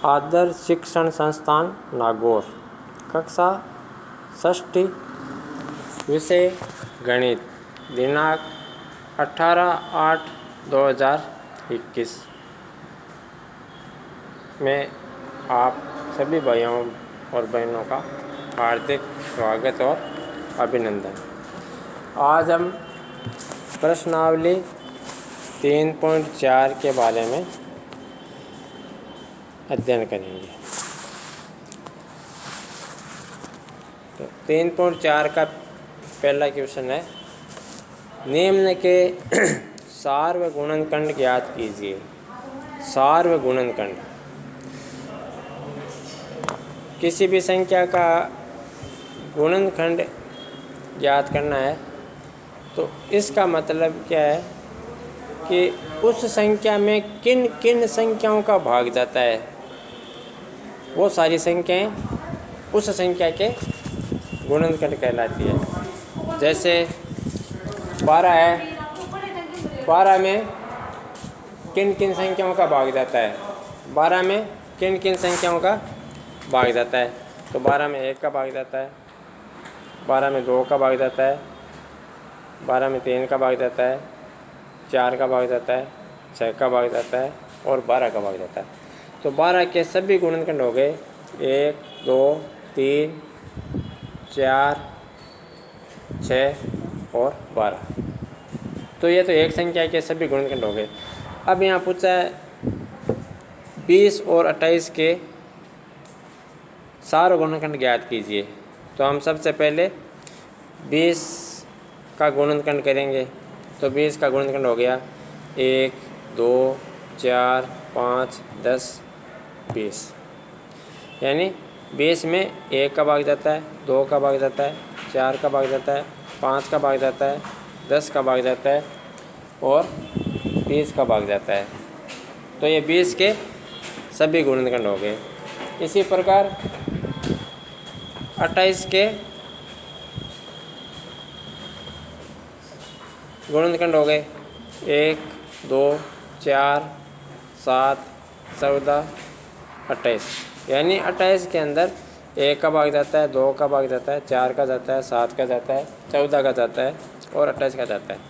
आदर्श शिक्षण संस्थान नागौर, कक्षा 6, विषय गणित, दिनांक 18/8/2021 में आप सभी भाइयों और बहनों का हार्दिक स्वागत और अभिनंदन। आज हम प्रश्नावली 3.4 के बारे में अध्ययन करेंगे। तो 3.4 का पहला क्वेश्चन है, निम्न के सार्वगुणनखंड ज्ञात कीजिए। सार्वगुणनखंड, किसी भी संख्या का गुणनखंड ज्ञात करना है तो इसका मतलब क्या है कि उस संख्या में किन किन संख्याओं का भाग जाता है, वो सारी संख्याएं उस संख्या के गुणनखंड कहलाती है। जैसे 12 है, 12 में किन किन संख्याओं का भाग जाता है, 12 में किन किन संख्याओं का भाग जाता है। तो 12 में 1 का भाग जाता है, 12 में 2 का भाग जाता है, 12 में 3 का भाग जाता है, 4 का भाग जाता है, 6 का भाग जाता है और 12 का भाग जाता है। तो 12 के सभी गुणनखंड हो गए 1, 2, 3, 4, 6 और 12। तो ये तो एक संख्या के सभी गुणनखंड हो गए। अब यहाँ पूछा है 20 और 28 के सारे गुणनखंड ज्ञात कीजिए। तो हम सबसे पहले 20 का गुणनखंड करेंगे। तो 20 का गुणनखंड हो गया 1, 2, 4, 5, 10, 20। यानी 20 में 1 का भाग जाता है, 2 का भाग जाता है, 4 का भाग जाता है, 5 का भाग जाता है, 10 का भाग जाता है और 20 का भाग जाता है। तो ये 20 के सभी गुणनखंड हो गए। इसी प्रकार 28 के गुणनखंड हो गए 1, 2, 4, 7, 14, 28। यानी 28 के अंदर 1 का भाग जाता है, 2 का भाग जाता है, 4 का जाता है, 7 का जाता है, 14 का जाता है और 28 का जाता है।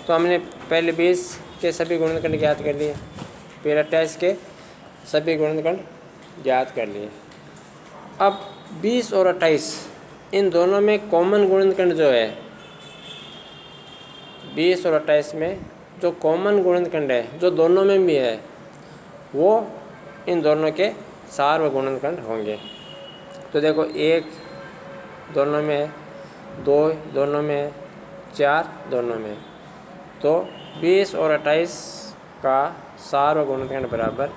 तो हमने पहले 20 के सभी गुणनखंड ज्ञात कर लिए, फिर 28 के सभी गुणनखंड ज्ञात कर लिए। अब 20 और 28 इन दोनों में कॉमन गुणनखंड जो है, 20 और 28 में जो कॉमन गुणनखंड है, जो दोनों में भी है, वो इन दोनों के सार्वगुणनखंड होंगे। तो देखो 1 दोनों में है, 2 दोनों में है, 4 दोनों में है। तो 20 और 28 का सार्वगुणनखंड बराबर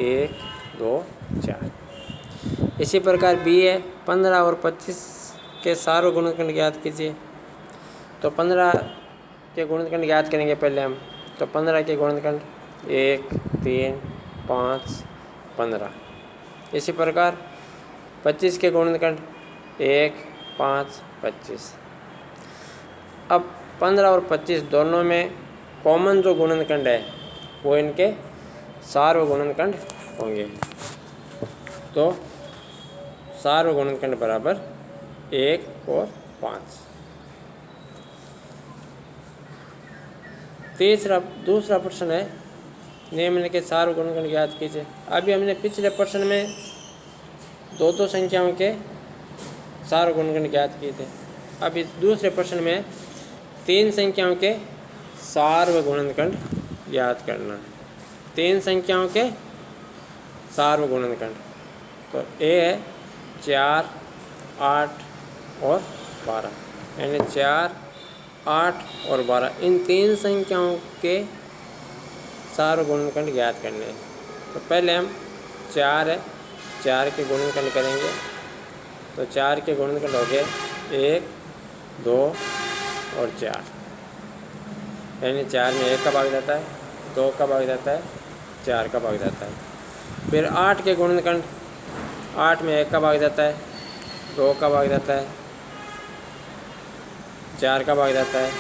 1, 2, 4। इसी प्रकार बी है, 15 और 25 के सार्वगुणनखंड ज्ञात कीजिए। तो 15 के गुणनखंड ज्ञात करेंगे पहले हम। तो 15 के गुणनखंड 1, 3, 5, 15। इसी प्रकार 25 के गुणनखंड 1, 5, 25। अब 15 और 25 दोनों में कॉमन जो गुणनखंड है वो इनके सार्वगुणनखंड होंगे। तो सार्वगुणनखंड बराबर 1 और 5। दूसरा प्रश्न है, निम्न के सार्वगुणनखंड ज्ञात कीजिए। अभी हमने पिछले प्रश्न में दो संख्याओं के सार्वगुणनखंड ज्ञात किए थे। अब इस दूसरे प्रश्न में 3 संख्याओं के सार्वगुणनखंड ज्ञात करना है। 3 संख्याओं के सार्वगुणनखंड। तो ए है 4, 8 और 12। यानी 4, 8 और 12 इन 3 संख्याओं के सार्वगुणनखंड ज्ञात करने हैं। तो पहले हम 4 है, 4 के गुणनखंड करेंगे। तो 4 के गुणनखंड हो गए 1, 2 और 4। यानी 4 में 1 का भाग जाता है, 2 का भाग जाता है, 4 का भाग जाता है। फिर 8 के गुणनखंड, 8 में 1 का भाग जाता है, 2 का भाग जाता है, 4 का भाग जाता है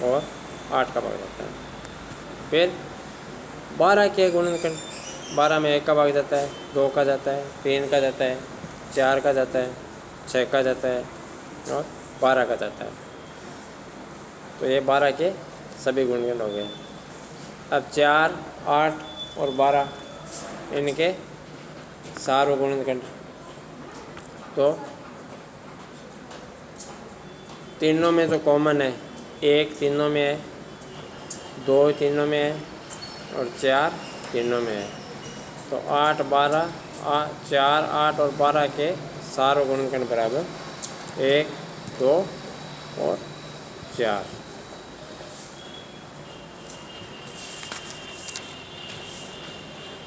और 8 का भाग जाता है। फिर 12 के गुणनखंड, 12 में 1 का भाग जाता है, 2 का जाता है, 3 का जाता है, 4 का जाता है, 6 का जाता है और 12 का जाता है। तो ये 12 के सभी गुणनखंड हो गए। अब 4, 8 और 12 इनके सार्व गुणनखंड। तो तीनों में जो कॉमन है, 1 तीनों में है, 2 तीनों में है और 4 तीनों में है। तो 8, 12, 4, 8 और 12 के सार्व गुणनखंड बराबर 1, 2 और 4।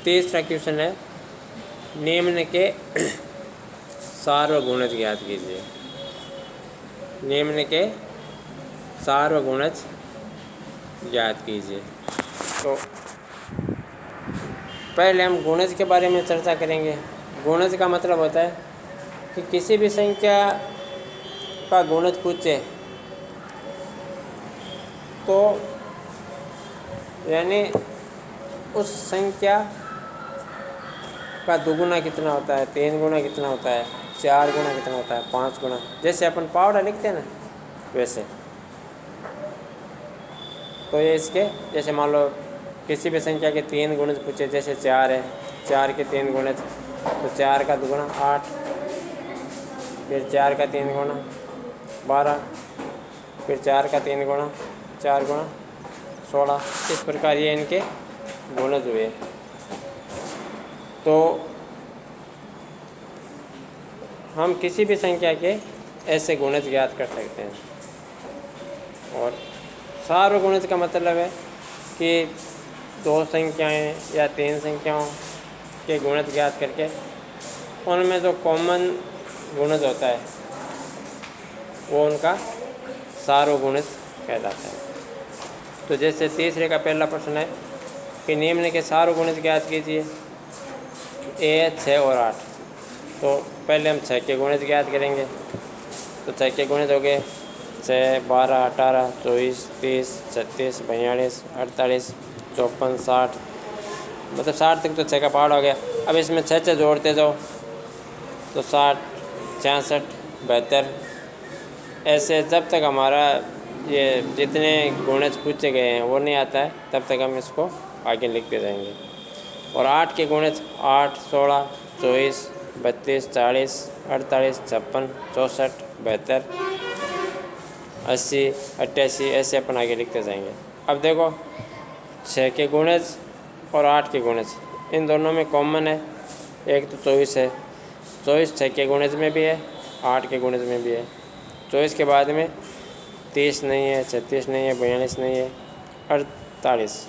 तीसरा क्वेश्चन है, निम्न के सार्वगुणज ज्ञात कीजिए। निम्न के सार्वगुणज ज्ञात कीजिए। तो पहले हम गुणज के बारे में चर्चा करेंगे। गुणज का मतलब होता है कि किसी भी संख्या का गुणज पूछे तो यानी उस संख्या का दुगुना कितना होता है, 3 गुना कितना होता है, 4 गुना कितना होता है, 5 गुना। जैसे अपन पावड़ा लिखते हैं ना, वैसे। तो ये इसके जैसे मान लो किसी भी संख्या के 3 गुणज पूछे, जैसे 4 है, 4 के 3 गुणज, तो 4 का दुगुना 8, फिर 4 का 3 गुना 12, फिर 4 का 3 गुना 4 गुना 16। इस प्रकार ये इनके गुणज हुए। तो हम किसी भी संख्या के ऐसे गुणज ज्ञात कर सकते हैं। और सार्वगुणज का मतलब है कि 2 संख्याएं या 3 संख्याओं के गुणज ज्ञात करके उनमें जो कॉमन गुणज होता है वो उनका सार्वगुणज कहलाता है। तो जैसे तीसरे का पहला प्रश्न है कि निम्न के सार्वगुणज ज्ञात कीजिए। ए 6 और 8। तो पहले हम 6 के गुणज ज्ञात करेंगे। तो 6 के गुणज हो गए 6, 12, 18, 24, 30, 36, 42, 48, 54, 60। मतलब 60 तक तो 6 का पहाड़ हो गया। अब इसमें 6 जोड़ते जाओ तो 60, 66, 72। ऐसे जब तक हमारा ये जितने गुणज पूछे गए हैं वो नहीं आता है तब तक हम इसको आगे लिखते जाएंगे। और 8 के गुणज 8, 16, 24, 32, 40, 48, 56, 64, 72, 80, 88 ऐसे अपन आगे लिखते जाएंगे। अब देखो 6 के गुणज और 8 के गुणज इन दोनों में कॉमन है। एक तो 24 है। 24 6 के गुणज में भी है, 8 के गुणज में भी है। 24 के बाद में 30 नहीं है, 36 नहीं है, 42 नहीं है, 48।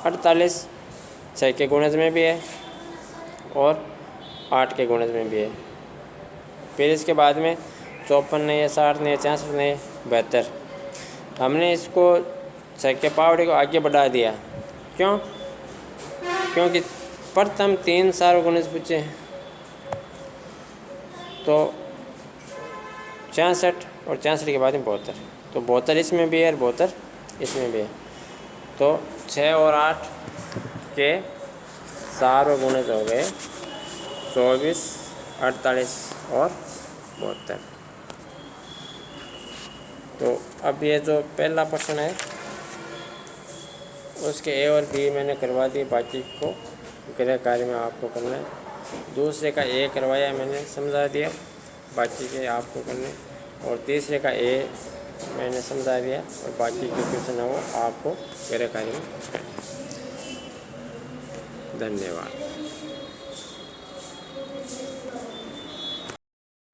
48 6 के गुणज में भी है और 8 के गुणज में भी है। फिर इसके बाद में 54 नहीं है, 60 नहीं है, 66 नहीं है, 72। हमने इसको 6 के पावड़े को आगे बढ़ा दिया। क्यों? क्योंकि प्रथम 3 सार्वगुणज पूछे हैं। तो 66 और 66 के बाद में 72। तो 72 इसमें भी है और 72 इसमें भी है। तो 6 और 8 के सार्वगुणज हो गए 24, 48 और 72। तो अब ये जो पहला प्रश्न है उसके ए और बी मैंने करवा दिए, बाकी को गृह कार्य में आपको करना है। दूसरे का ए करवाया मैंने, समझा दिया, बाकी के आपको करने। और तीसरे का ए मैंने समझा दिया और बाकी के क्वेश्चन है वो आपको गृह कार्य में करने। धन्यवाद।